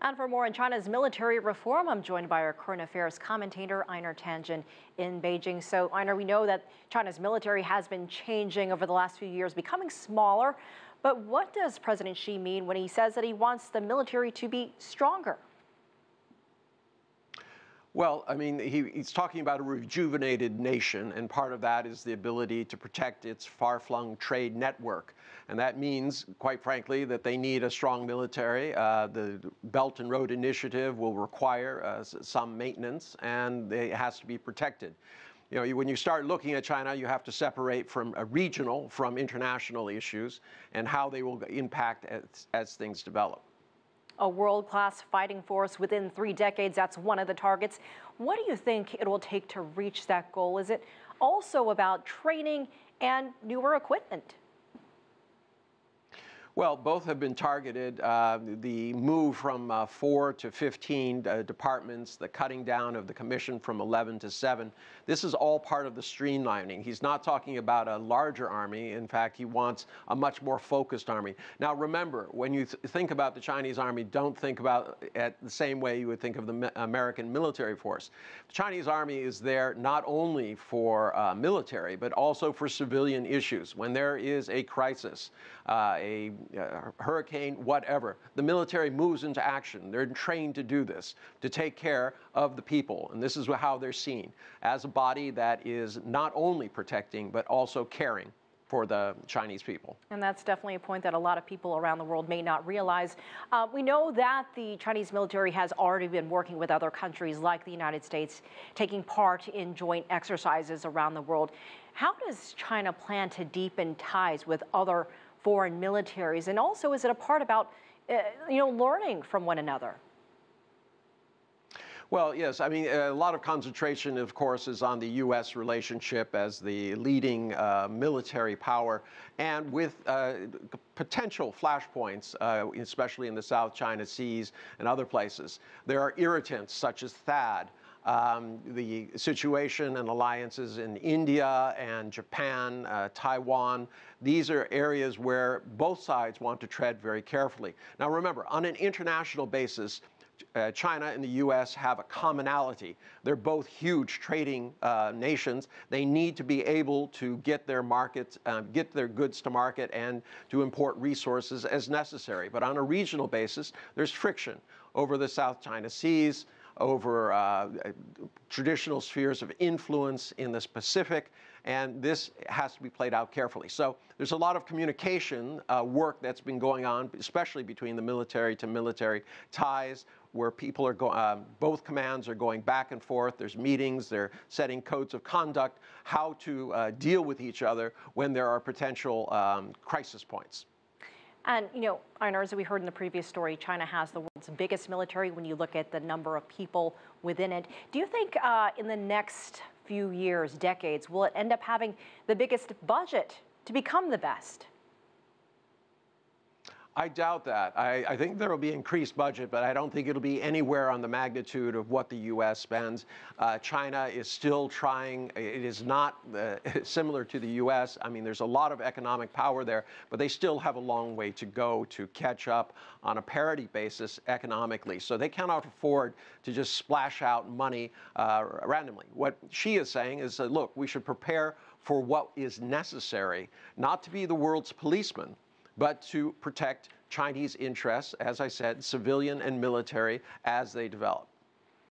And for more on China's military reform, I'm joined by our current affairs commentator, Einar Tangen, in Beijing. So, Einar, we know that China's military has been changing over the last few years, becoming smaller. But what does President Xi mean when he says that he wants the military to be stronger? Well, I mean, he's talking about a rejuvenated nation, and part of that is the ability to protect its far-flung trade network. And that means, quite frankly, that they need a strong military. The Belt and Road Initiative will require some maintenance, and it has to be protected. You know, when you start looking at China, you have to separate from regional from international issues and how they will impact as things develop. A world-class fighting force within 3 decades, that's one of the targets. What do you think it will take to reach that goal? Is it also about training and newer equipment? Well, both have been targeted. The move from 4 to 15 departments, the cutting down of the commission from 11 to 7, this is all part of the streamlining. He's not talking about a larger army. In fact, he wants a much more focused army. Now, remember, when you think about the Chinese army, don't think about it the same way you would think of the American military force. The Chinese army is there not only for military, but also for civilian issues. When there is a crisis, a hurricane, whatever, the military moves into action. They're trained to do this, to take care of the people. And this is how they're seen, as a body that is not only protecting, but also caring for the Chinese people. And that's definitely a point that a lot of people around the world may not realize. We know that the Chinese military has already been working with other countries like the United States, taking part in joint exercises around the world. How does China plan to deepen ties with other foreign militaries? And also, is it a part about, learning from one another? Well, yes. I mean, a lot of concentration, of course, is on the U.S. relationship as the leading military power, and with potential flashpoints, especially in the South China Seas and other places. There are irritants such as THAAD. The situation and alliances in India and Japan, Taiwan, these are areas where both sides want to tread very carefully. Now remember, on an international basis, China and the U.S. have a commonality. They're both huge trading nations. They need to be able to get their markets, get their goods to market and to import resources as necessary. But on a regional basis, there's friction over the South China Seas, over traditional spheres of influence in the Pacific, and this has to be played out carefully. So there's a lot of communication work that's been going on, especially between the military to military ties, where people are both commands are going back and forth. There's meetings, they're setting codes of conduct, how to deal with each other when there are potential crisis points. And, Einar, as we heard in the previous story, China has the world's biggest military when you look at the number of people within it. Do you think in the next few years, decades, will it end up having the biggest budget to become the best? I doubt that. I think there will be increased budget, but I don't think it'll be anywhere on the magnitude of what the U.S. spends. China is still trying. It is not similar to the U.S. I mean, there's a lot of economic power there, but they still have a long way to go to catch up on a parity basis economically. So they cannot afford to just splash out money randomly. What Xi is saying is that, look, we should prepare for what is necessary, not to be the world's policeman, but to protect Chinese interests, as I said, civilian and military, as they develop.